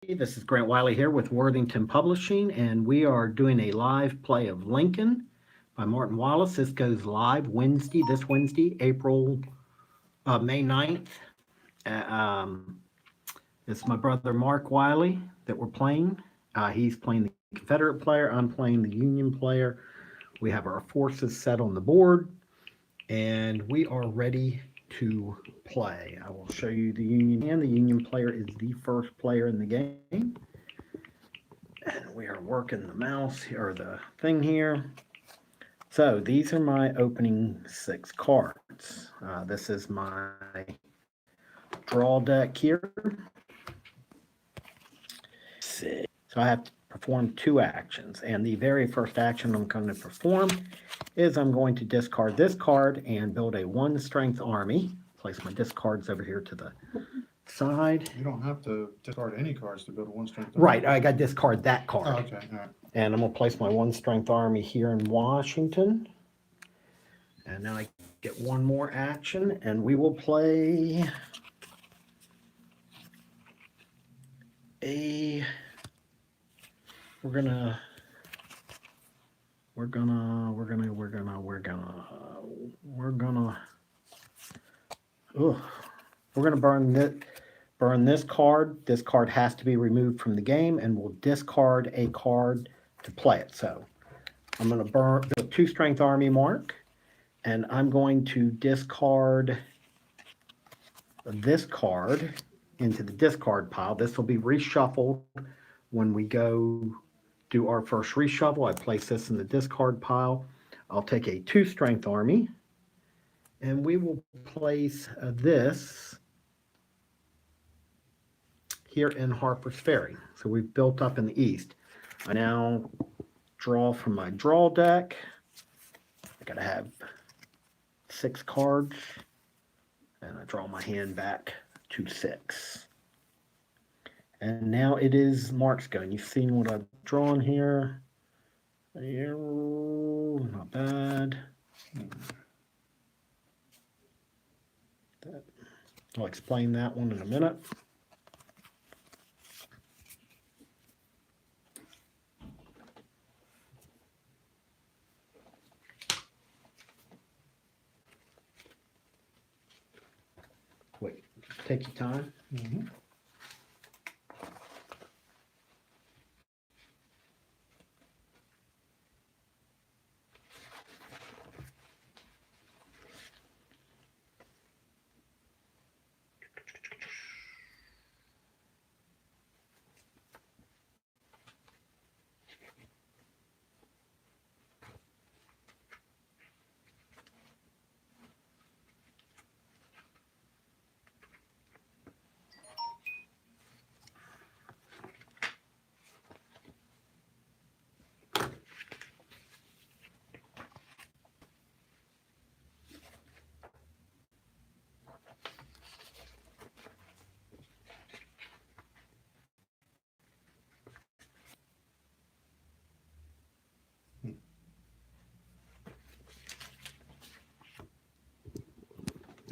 This is Grant Wiley here with Worthington Publishing, and we are doing a live play of Lincoln by Martin Wallace. This goes live this Wednesday, May 9th. It's my brother Mark Wiley that we're playing. He's playing the Confederate player, I'm playing the Union player. We have our forces set on the board, and we are ready to play. I will show you the Union hand. The Union player is the first player in the game. And we are working the mouse here, or the thing here. So these are my opening 6 cards. This is my draw deck here. So I have to perform 2 actions, and the very first action I'm going to perform is I'm going to discard this card and build a 1 strength army. Place my discards over here to the side. You don't have to discard any cards to build a 1 strength army. Right, I got to discard that card. Oh, okay, all right. And I'm going to place my 1 strength army here in Washington. And now I get 1 more action, and we will play a... We're gonna burn this card. This card has to be removed from the game, and we'll discard a card to play it. So I'm going to burn the 2 strength army mark, and I'm going to discard this card into the discard pile. This will be reshuffled when we go do our first reshuffle. I place this in the discard pile. I'll take a 2 strength army, and we will place this here in Harper's Ferry. So we've built up in the east. I now draw from my draw deck. I gotta have 6 cards, and I draw my hand back to 6. And now it is Mark's go. You've seen what I've drawn here. Not bad. I'll explain that one in a minute. Wait, take your time. Mm-hmm.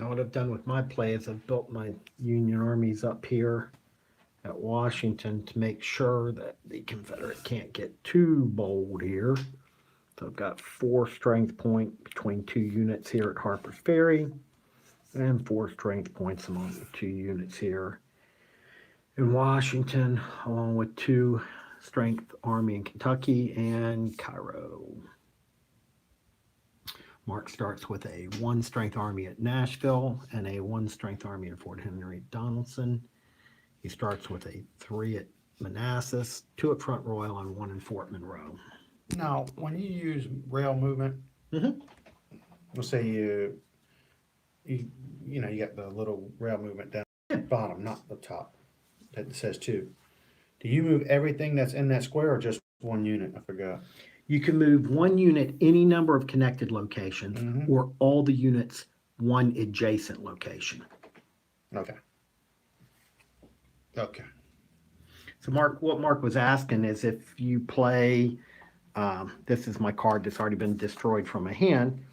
Now what I've done with my play is I've built my Union armies up here at Washington to make sure that the Confederate can't get too bold here. So I've got 4 strength point between 2 units here at Harper's Ferry, and 4 strength points among the 2 units here in Washington, along with 2 strength army in Kentucky and Cairo. Mark starts with a 1 strength army at Nashville and a 1 strength army at Fort Henry Donelson. He starts with a 3 at Manassas, 2 at Front Royal, and 1 in Fort Monroe. Now, when you use rail movement, let's say you got the little rail movement down the bottom, not the top, that says 2. Do you move everything that's in that square or just 1 unit? I forgot. You can move 1 unit any number of connected locations, or all the units 1 adjacent location. Okay. Okay. So what Mark was asking is if you play, this is my card that's already been destroyed from my hand,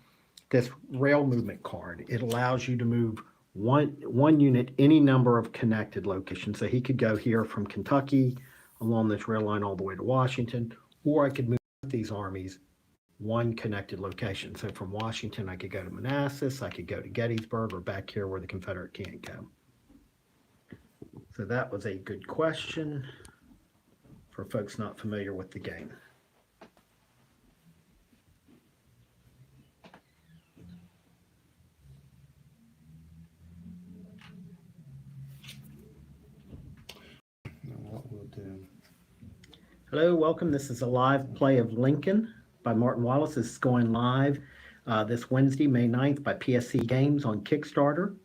this rail movement card, it allows you to move one unit any number of connected locations. So he could go here from Kentucky along this rail line all the way to Washington, or I could move these armies one connected location. So from Washington, I could go to Manassas, I could go to Gettysburg, or back here where the Confederate can't go. So that was a good question for folks not familiar with the game. Now what we'll do. Hello, welcome. This is a live play of Lincoln by Martin Wallace. This is going live this Wednesday, May 9th by PSC Games on Kickstarter.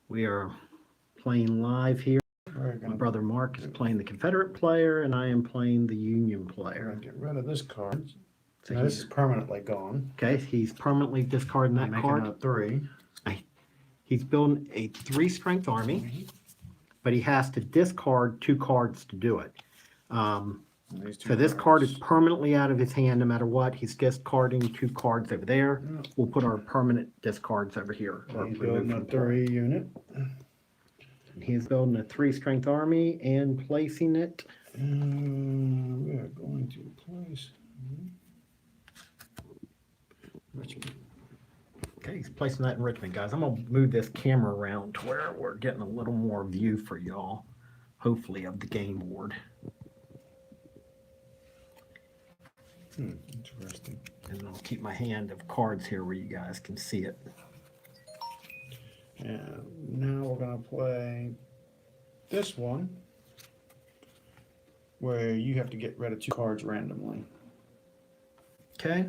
We are playing live here. My brother Mark is playing the Confederate player, and I am playing the Union We're player. gonna get rid of this card. So Now this is permanently gone. okay, he's permanently discarding that Making card. a 3. He's building a 3-strength army, but he has to discard 2 cards to do it. These two So this card is cards. permanently out of his hand no matter what. He's discarding 2 cards over there. Yeah. We'll put our permanent discards over here. Or He's remove building a from play. 3 unit. He's building a 3-strength army and placing it. We are going to place Richmond. Okay, he's placing that in Richmond, guys. I'm gonna move this camera around to where we're getting a little more view for y'all, hopefully, of the game board. Interesting. And I'll keep my hand of cards here where you guys can see it. And now we're gonna play this one, where you have to get rid of 2 cards randomly. Okay,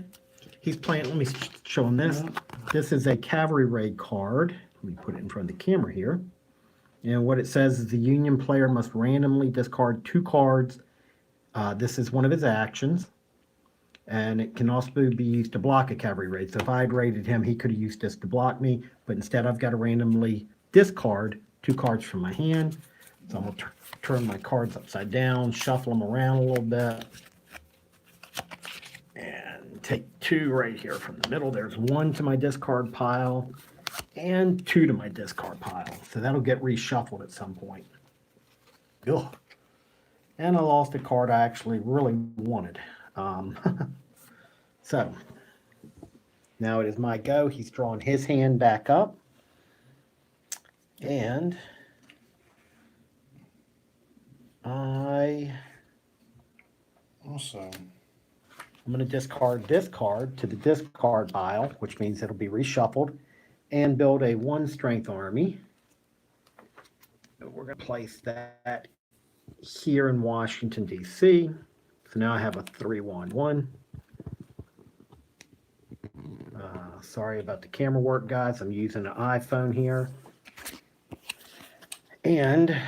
he's playing. Let me show him this. This is a cavalry raid card. Let me put it in front of the camera here. And what it says is the Union player must randomly discard 2 cards. This is one of his actions. And it can also be used to block a cavalry raid. So if I had raided him, he could have used this to block me. But instead, I've got to randomly discard 2 cards from my hand. So I'm going to turn my cards upside down, shuffle them around a little bit. And take 2 right here from the middle. There's 1 to my discard pile and 2 to my discard pile. So that'll get reshuffled at some point. Ugh. And I lost a card I actually really wanted. So now it is my go. He's drawing his hand back up. And I'm Also, going to discard this card to the discard pile, which means it'll be reshuffled, and build a 1-strength army. We're going to place that here in Washington, D.C. So now I have a 3-1-1. Sorry about the camera work, guys. I'm using an iPhone here. And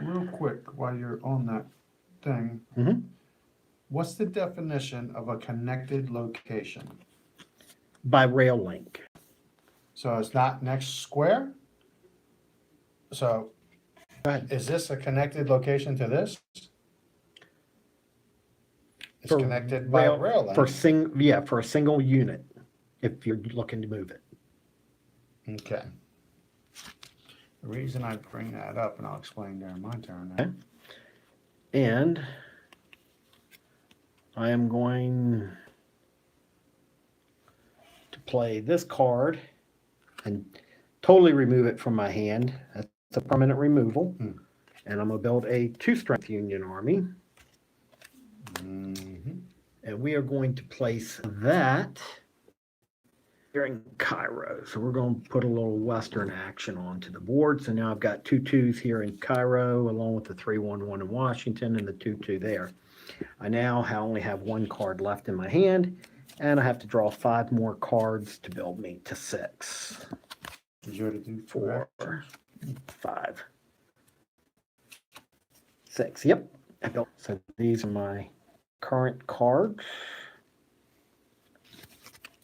real quick, while you're on that thing, what's the definition of a connected location? by rail link. So it's not next square? So Go ahead. is this a connected location to this? It's For connected by rail link. For a single unit, if you're looking to move it. Okay. The reason I bring that up, and I'll explain during my turn now. Okay. And I am going to play this card and totally remove it from my hand. That's a permanent removal. And I'm going to build a 2-strength Union army. And we are going to place that here in Cairo. So we're going to put a little Western action onto the board. So now I've got 2 2s here in Cairo, along with the 3-1-1 in Washington and the 2-2 there. I now only have 1 card left in my hand, and I have to draw 5 more cards to build me to 6. Did you already do 4, 5, 6. Yep. I built. So these are my current cards.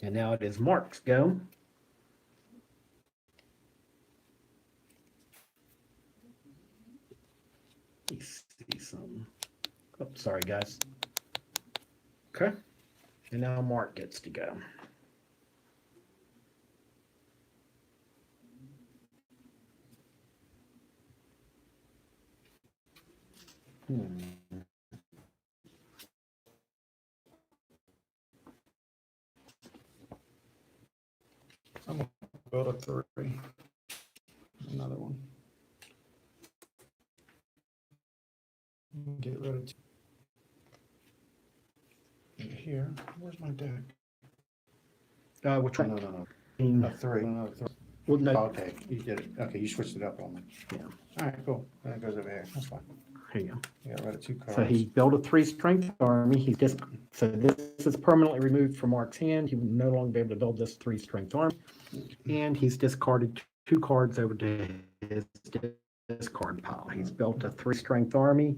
And now it is Mark's go. Let me see some. Oh, sorry, guys. Okay. And now Mark gets to go. I'm gonna build a 3. Another one. Get rid of 2. And here, where's my deck? We're No, trying. no, no. A 3. Another 3. Well, no, Okay, you did it. Okay, you switched it up on me. yeah. All right, cool. Then it goes over here. That's fine. Here you go. Yeah, rid of 2 cards. So he built a 3-strength army. He's just so this is permanently removed from Mark's hand. He will no longer be able to build this 3-strength army, and he's discarded 2 cards over to his discard pile. He's built a 3-strength army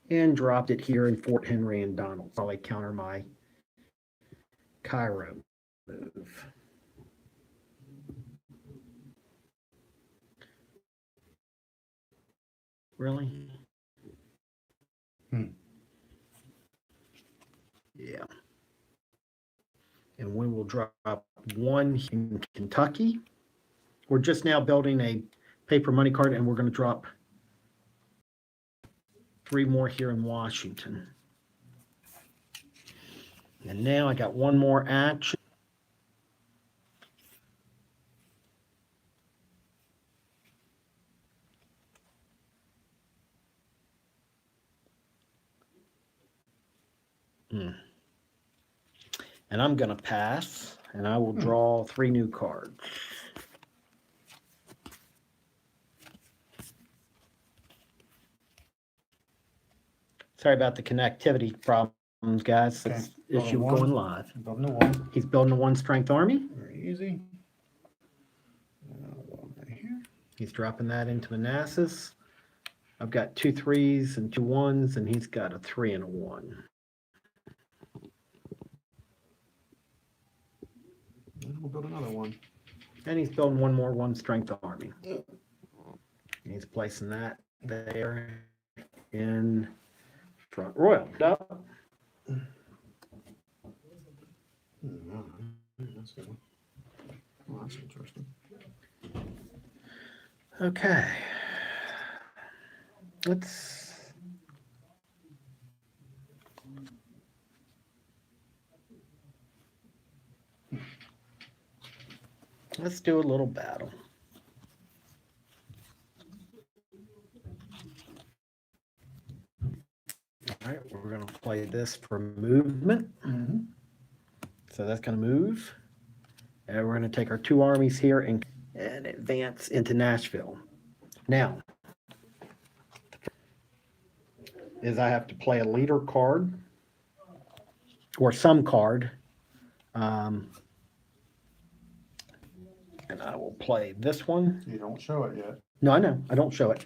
and dropped it here in Fort Henry and Donald. Probably counter my Cairo move. Really? Yeah. And we will drop 1 in Kentucky. We're just now building a paper money card, and we're going to drop 3 more here in Washington. And now I got 1 more action. And I'm going to pass, and I will draw 3 new cards. Sorry about the connectivity problems, guys. Okay. It's issue going live. Building a 1. He's building a 1-strength army. Very easy. Right here. He's dropping that into Manassas. I've got 2 3s and 2 1s, and he's got a 3 and a 1. And we'll build another 1. And he's building 1 more 1-strength army. And he's placing that there in Front Royal. Up. That's a good one. Oh, that's interesting. Okay. Let's do a little battle. All right, we're going to play this for movement. So that's going to move. And we're going to take our 2 armies here and advance into Nashville. Now, is I have to play a leader card or some card. And I will play this one. You don't show it yet. No, I know. I don't show it.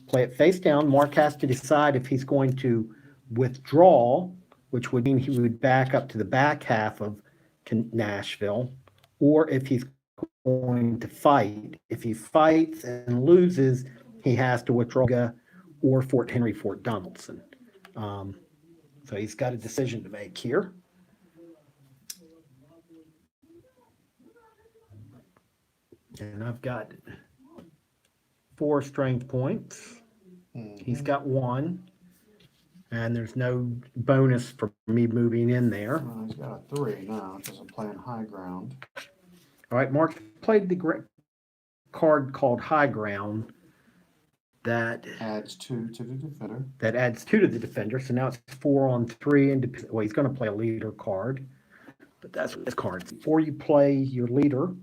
Play it face down. Mark has to decide if he's going to withdraw, which would mean he would back up to the back half of Nashville, or if he's going to fight. If he fights and loses, he has to withdraw or Fort Henry, Fort Donaldson. So he's got a decision to make here. And I've got 4 strength points. He's got 1. And there's no bonus for me moving in there. Well, he's got a 3 now because I'm playing high ground. All right, Mark played the card called High Ground that adds 2 to the defender. That adds 2 to the defender. So now it's 4 on 3. And well, he's going to play a leader card. But that's what this card is. Before you play your leader,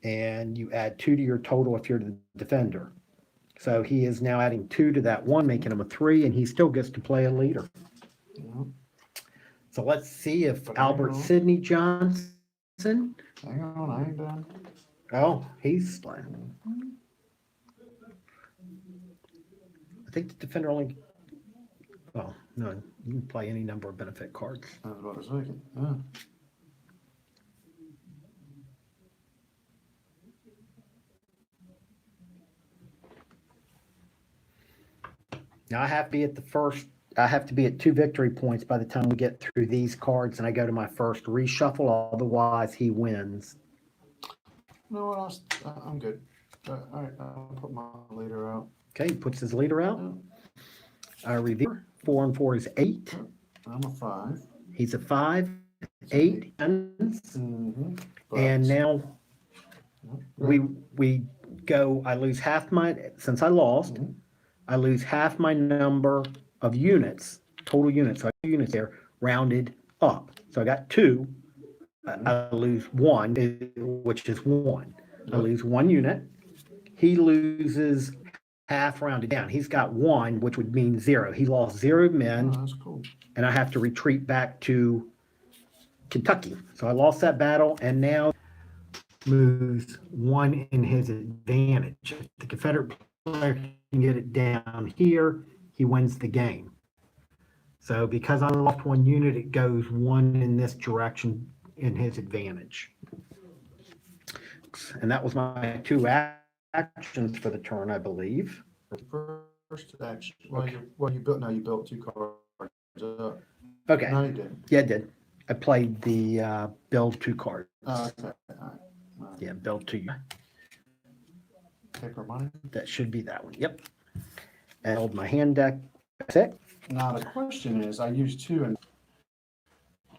and you add 2 to your total if you're the defender. So he is now adding 2 to that 1, making him a 3, and he still gets to play a leader. Yep. So let's see if But Albert Sidney Johnson. Hang on, I ain't done. Oh, he's playing. I think the defender only. Oh, no, you can play any number of benefit cards. I was about to say. Yeah. Now I have to be at I have to be at 2 victory points by the time we get through these cards and I go to my first reshuffle. Otherwise, he wins. You know what? I'm good. All right, I'll put my leader out. Okay, he puts his leader out. Revere, 4 and 4 is 8. I'm a 5. He's a 5, It's 8, Mm-hmm. and now we go. I lose half my since I lost. Mhm. I lose half my number of units, total units. So I have 2 units there, rounded up. So I got 2. I lose 1, which is 1. I Yep. lose 1 unit. He loses half rounded down. He's got 1, which would mean 0. He lost 0 Oh, men, that's cool. and I have to retreat back to Kentucky. So I lost that battle, and now moves 1 in his advantage. If the Confederate player can get it down here, he wins the game. So because I lost 1 unit, it goes 1 in this direction in his advantage. And that was my 2 actions for the turn, I believe. First action. You built. Now you built 2 cards up. Okay. No, you didn't. Yeah, I did. I played the build 2 cards. Okay. All right. Yeah, build 2. Paper money. That should be that one. Yep. And hold my hand deck. That's it. Now the question is, I used 2 and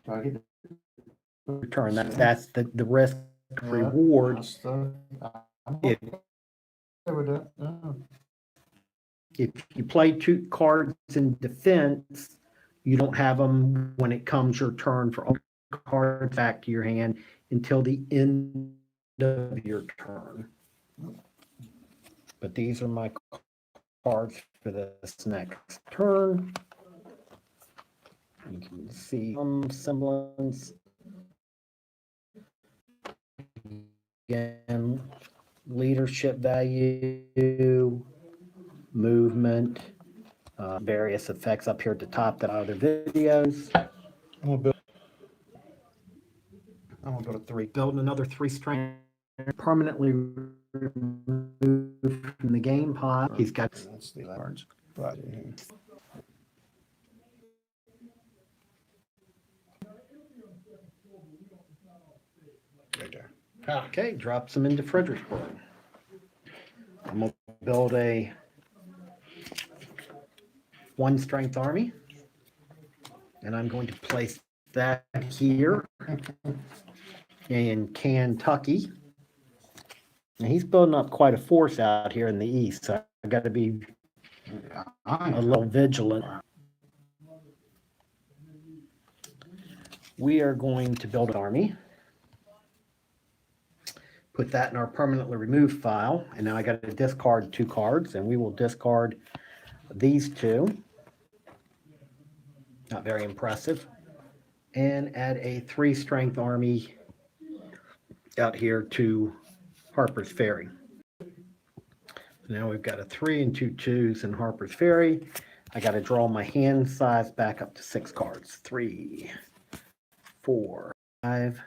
do I get Return. That's the risk reward. I'm If, okay with that. Yeah. if you play 2 cards in defense, you don't have them when it comes your turn for all cards back to your hand until the end of your turn. But these are my cards for this next turn. You can see some semblance. Again, leadership value, movement, various effects up here at the top that are other videos. I'm gonna build a 3. Build another 3 strength. Permanently removed from the game pod. He's got. That's the cards. But right there. Okay, drops them into Fredericksburg. I'm gonna build a 1 strength army, and I'm going to place that here in Kentucky. And he's building up quite a force out here in the east, so I got to be a little vigilant. We are going to build an army. Put that in our permanently removed file, and now I got to discard 2 cards, and we will discard these 2. Not very impressive. And add a 3 strength army out here to Harper's Ferry. So now we've got a 3 and 2 2s in Harper's Ferry. I got to draw my hand size back up to 6 cards. 3, 4, 5.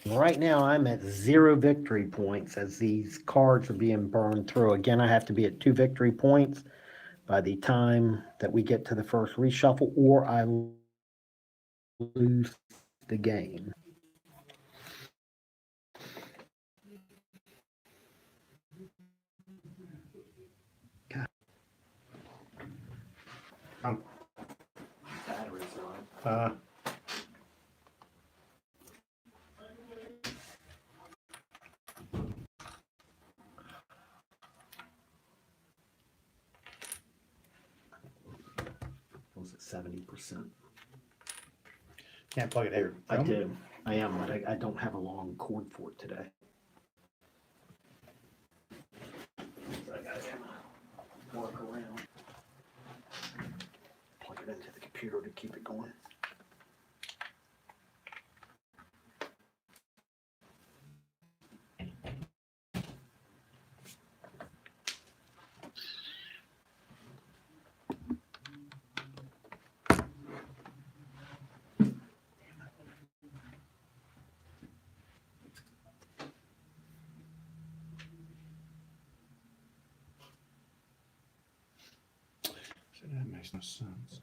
Right now I'm at 0 victory points as these cards are being burned through. Again, I have to be at 2 victory points by the time that we get to the first reshuffle, or I lose the game. Batteries on. Was it 70%? Can't plug it here. I do. I am, but I don't have a long cord for it today. So I gotta kind of work around. Plug it into the computer to keep it going. So that makes no sense.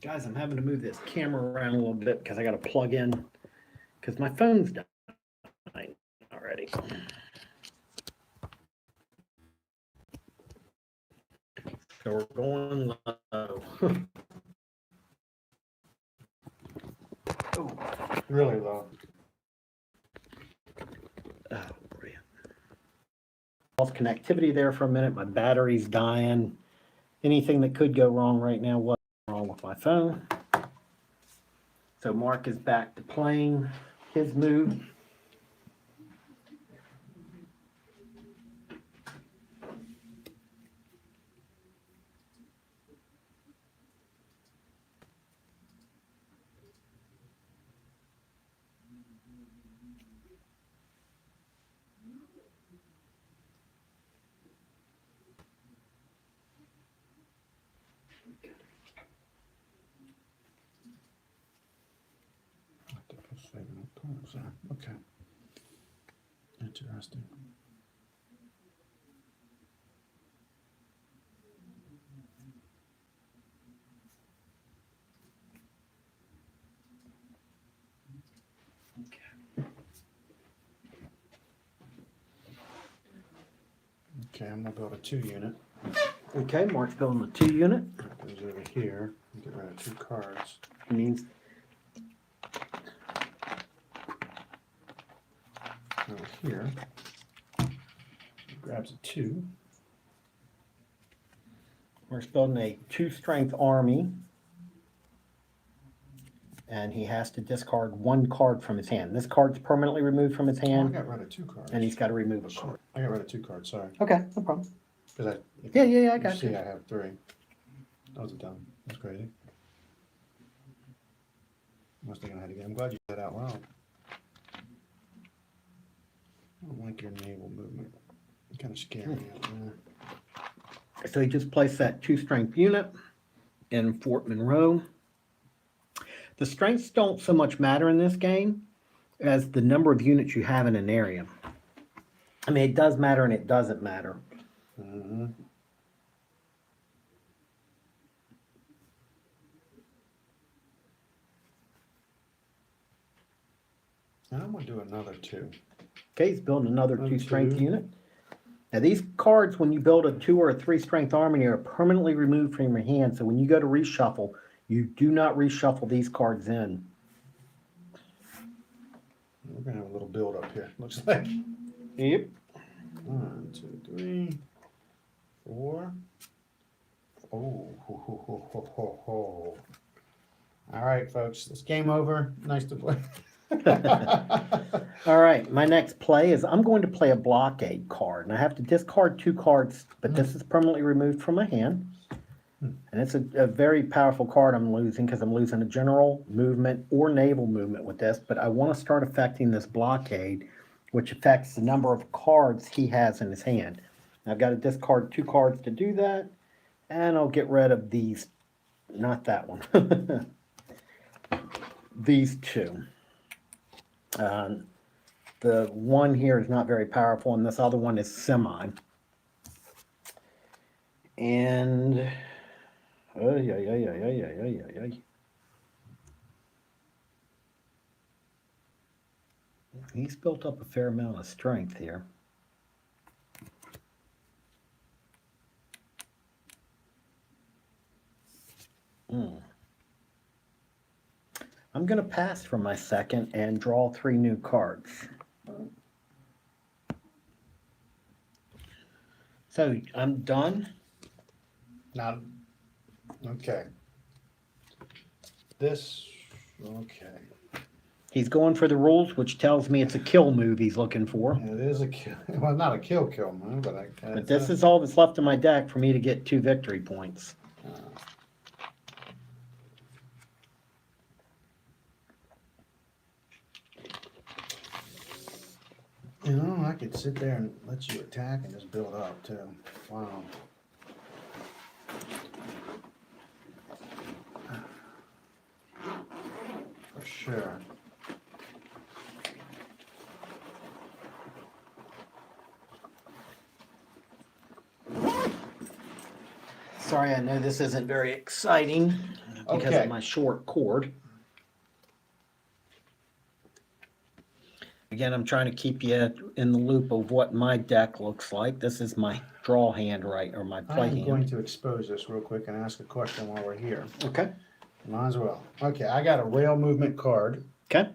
Guys, I'm having to move this camera around a little bit because I got to plug in because my phone's dying already. So we're going low. Oh, Really low. brilliant. Lost connectivity there for a minute. My battery's dying. Anything that could go wrong right now was wrong with my phone. So Mark is back to playing his move. Okay. Interesting. Okay, I'm gonna build a 2 unit. Okay, Mark's building a 2 unit. Goes over here. Get rid of 2 cards. It means Over here. Grabs a 2. Mark's building a 2 strength army. And he has to discard 1 card from his hand. This card's permanently removed from his Oh, I hand, got rid of 2 cards. and he's got to remove a card. I got rid of 2 cards, sorry. Okay, no problem. Because Yeah, I you got see you. I have 3. That was dumb. That's crazy. Must have had to get. I'm glad you said that out loud. I don't like your naval movement. It's kind of scary out there. So he just placed that 2 strength unit in Fort Monroe. The strengths don't so much matter in this game as the number of units you have in an area. I mean, it does matter and it doesn't matter. Mm-hmm. I'm gonna do another 2. Okay, he's building another 2 strength 2. unit. Now these cards, when you build a 2 or a 3 strength army, are permanently removed from your hand. So when you go to reshuffle, you do not reshuffle these cards in. We're gonna have a little build up here. Looks like. Yep. 1, 2, 3, 4. Oh, ho, ho, ho, ho, ho, ho. All right, folks, it's game over. Nice to play. All right, my next play is I'm going to play a blockade card, and I have to discard 2 cards, but this is permanently removed from my hand. And it's a very powerful card I'm losing because I'm losing a general movement or naval movement with this, but I want to start affecting this blockade, which affects the number of cards he has in his hand. I've got to discard 2 cards to do that, and I'll get rid of these, not that one, these 2. The one here is not very powerful, and this other one is semi. And he's built up a fair amount of strength here. I'm going to pass for my second and draw 3 new cards. So I'm done. Now, okay. This, okay. He's going for the rules, which tells me it's a kill move he's looking for. It is a kill. Well, not a kill move, but But this is all that's left in my deck for me to get 2 victory points. You know, I could sit there and let you attack and just build up too. Wow. For sure. Sorry, I know this isn't very exciting. because Okay. of my short cord. Again, I'm trying to keep you in the loop of what my deck looks like. This is my draw hand, right, or my play I'm hand. going to expose this real quick and ask a question while we're here. Okay. Might as well. Okay, I got a rail movement card. Okay.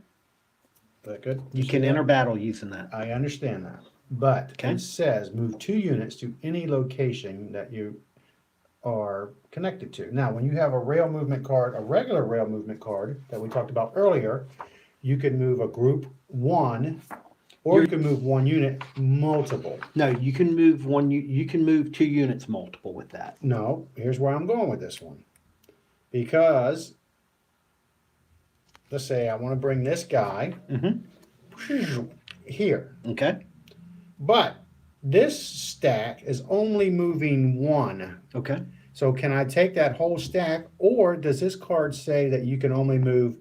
That good? You see can that? enter battle using that. I understand that. But Okay. it says move 2 units to any location that you are connected to. Now, when you have a rail movement card, a regular rail movement card that we talked about earlier, you can move a group 1, or you can move 1 unit multiple. No, you can move one. You can move 2 units multiple with that. No, here's where I'm going with this one. Because, let's say I want to bring this guy here. Okay. But this stack is only moving 1. Okay. So can I take that whole stack, or does this card say that you can only move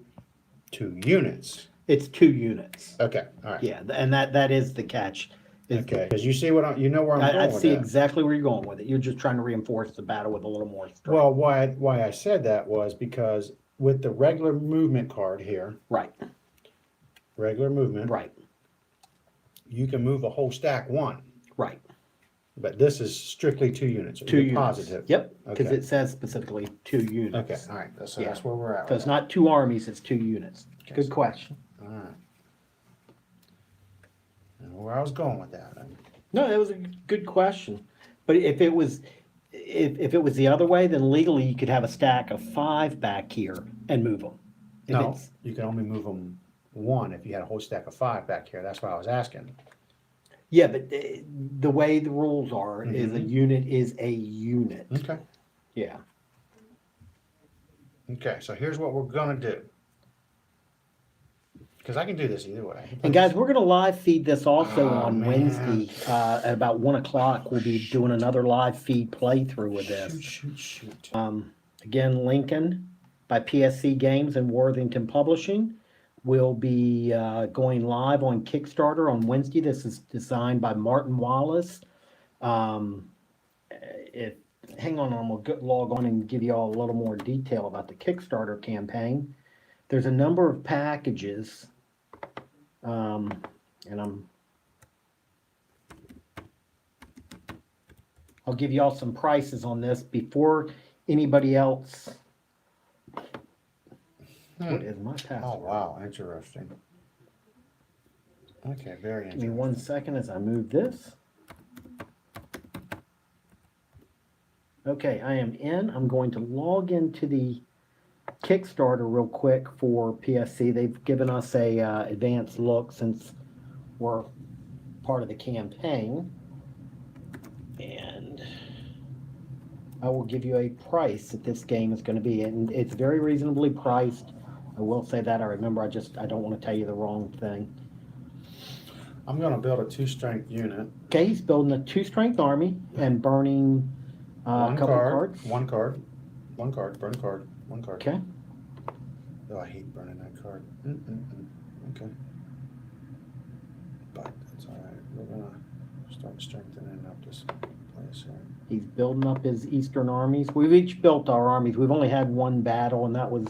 2 units? It's 2 units. Okay, all right. Yeah, and that is the catch. Okay, because you see what you know where I'm going I with see that. exactly where you're going with it. You're just trying to reinforce the battle with a little more strength. Well, why I said that was because with the regular movement card here, right, regular movement, right, you can move a whole stack 1. right. But this is strictly 2 units. 2 units. Positive. Yep, because Okay. it says specifically 2 units. Okay, all right. So Yeah. that's where we're at. So it's not 2 armies, it's 2 units. Okay. Good question. All right. I don't know where I was going with that. No, that was a good question. But if it was the other way, then legally you could have a stack of 5 back here and move them. No, you can only move them 1 if you had a whole stack of 5 back here. That's what I was asking. Yeah, but the way the rules are is a unit is a unit. Okay. Yeah. Okay, so here's what we're gonna do. Because I can do this either way. And guys, we're going to live feed this also on man. Wednesday at about 1 o'clock. We'll be doing another live feed playthrough with this. Shoot. Again, Lincoln by PSC Games and Worthington Publishing will be going live on Kickstarter on Wednesday. This is designed by Martin Wallace. Hang on, I'm going to log on and give you all a little more detail about the Kickstarter campaign. There's a number of packages, and I'll give you all some prices on this before anybody else. What is my password? Oh, wow, interesting. Okay, very Give me interesting. 1 second as I move this. Okay, I am in. I'm going to log into the Kickstarter real quick for PSC. They've given us a advanced look since we're part of the campaign. And I will give you a price that this game is going to be. And it's very reasonably priced. I will say that. I don't want to tell you the wrong thing. I'm gonna build a 2-strength unit. Okay, he's building a 2-strength army and burning a couple cards. One card. Burn card. 1 card. Okay. Oh, I hate burning that card. Okay. But it's all right. We're gonna start strengthening up this place here. He's building up his eastern armies. We've each built our armies. We've only had 1 battle, and that was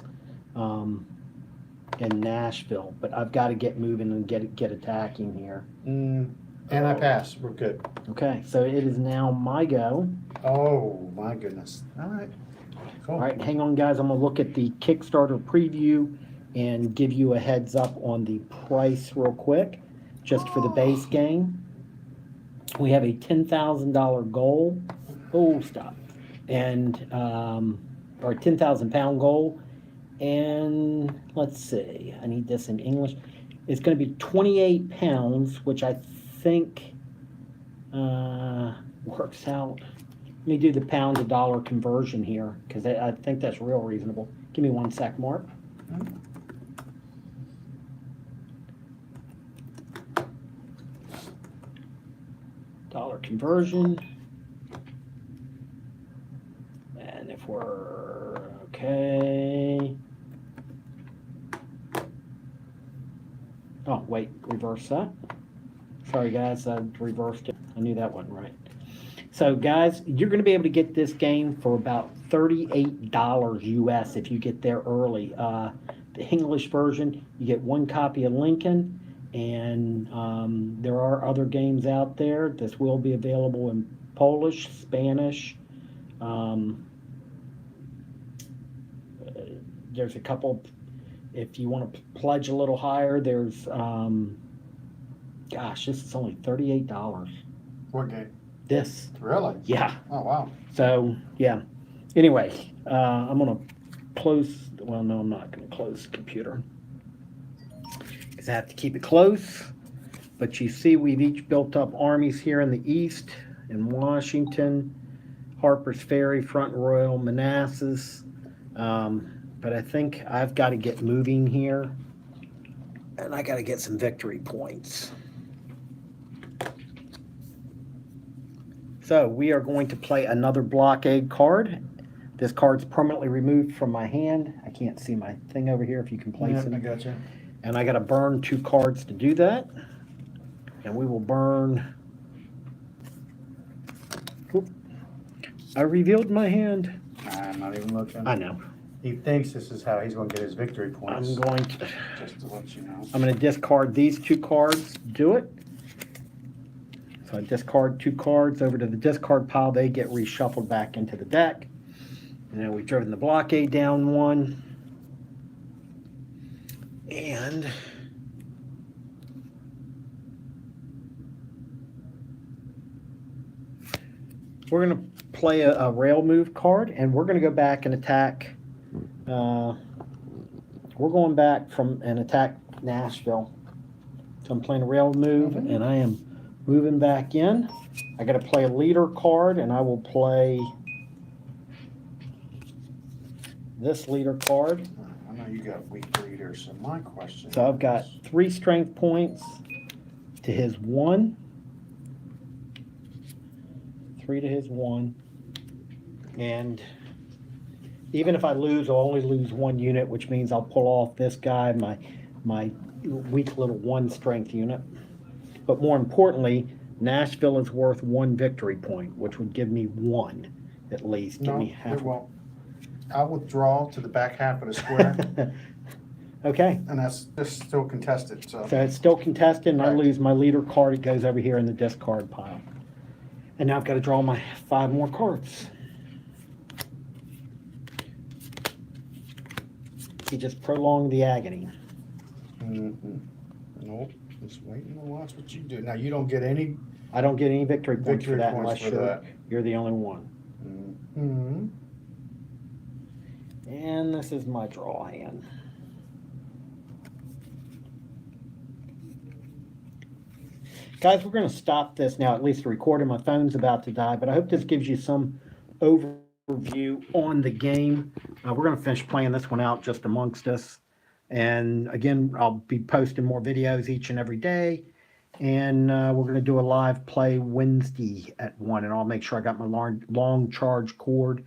in Nashville. But I've got to get moving and get attacking here. And I pass. We're good. Okay, so it is now my go. Oh my goodness. All right. Cool. All right, hang on, guys. I'm going to look at the Kickstarter preview and give you a heads up on the price real quick, just for the base game. We have a $10,000 goal. Oh, stop. And, or £10,000 goal. And let's see, I need this in English. It's going to be 28 pounds, which I think works out. Let me do the pound to dollar conversion here, because I think that's real reasonable. Give me 1 sec, Mark. Dollar conversion. And if we're okay. Oh, wait, reverse that. Sorry guys, I reversed it. I knew that wasn't right. So, guys, you're going to be able to get this game for about $38 US if you get there early. The English version, you get one copy of Lincoln, and there are other games out there. This will be available in Polish, Spanish. There's a couple. If you want to pledge a little higher, there's, gosh, this is only $38. What game? This, Really? yeah. Oh, wow. So, yeah. Anyway, I'm going to close. Well, no, I'm not going to close the computer because I have to keep it close. But you see, we've each built up armies here in the east, in Washington, Harper's Ferry, Front Royal, Manassas. But I think I've got to get moving here, and I got to get some victory points. So we are going to play another blockade card. This card's permanently removed from my hand. I can't see my thing over here if you can place it. I got you. And I got to burn 2 cards to do that. And we will burn. Oop. I revealed my hand. I'm not even looking. I know. He thinks this is how he's going to get his victory points. I'm going to. Just to let you know. I'm going to discard these 2 cards. Do it. So I discard 2 cards over to the discard pile. They get reshuffled back into the deck. And then we've driven the blockade down 1. And we're going to play a rail move card, and we're going to go back and attack. We're going back from and attack Nashville. So I'm playing a rail move, and I am moving back in. I got to play a leader card, and I will play this leader card. I know you got weak leaders, so my question. So I've got 3 strength points to his 1. 3 to his 1. And even if I lose, I'll only lose 1 unit, which means I'll pull off this guy, my weak little 1 strength unit. But more importantly, Nashville is worth 1 victory point, which would give me 1 at least. Give No, me half. it won't. I'll withdraw to the back half of the square, Okay. and that's still contested. So So it's still contested, and I Correct. lose my leader card. It goes over here in the discard pile. And now I've got to draw my 5 more cards. He just prolonged the agony. Nope. Just waiting to watch what you do. Now you don't get any I don't get any victory points victory for that points unless for that. you're the only one. Mm-hmm. And this is my draw hand. Guys, we're going to stop this now, at least the recording. My phone's about to die, but I hope this gives you some overview on the game. We're going to finish playing this one out just amongst us. And again, I'll be posting more videos each and every day. And we're going to do a live play Wednesday at 1. And I'll make sure I got my long charge cord.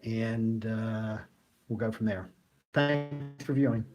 And we'll go from there. Thanks for viewing.